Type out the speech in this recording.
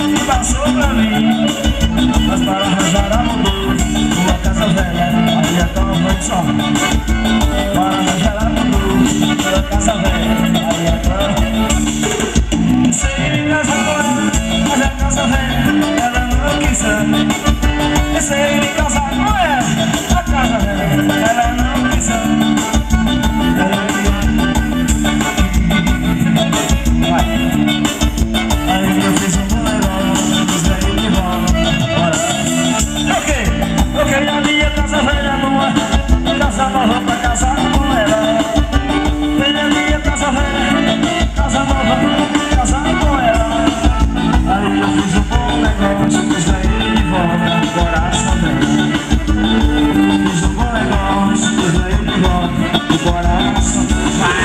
que passou pra mim. Mas para arranjar amor, uma casa velha, aí é tão ruim só. Para arranjar amor, uma casa velha, aí é tão. Sei me casar com ela, mas a casa velha, ela não quis ser. Sei me casar com ela, a casa velha, ela não quis ser. Aí eu fiz um boleirão, os velhos que rolam, bora. Troquei a minha casa velha numa casa nova pra casar com ela. Veio a minha casa velha, casa nova, casar com ela. Aí eu fiz um bom negócio, pus ele de volta no coração dela. Fiz um bom negócio, pus ele de volta no coração dela. Vai!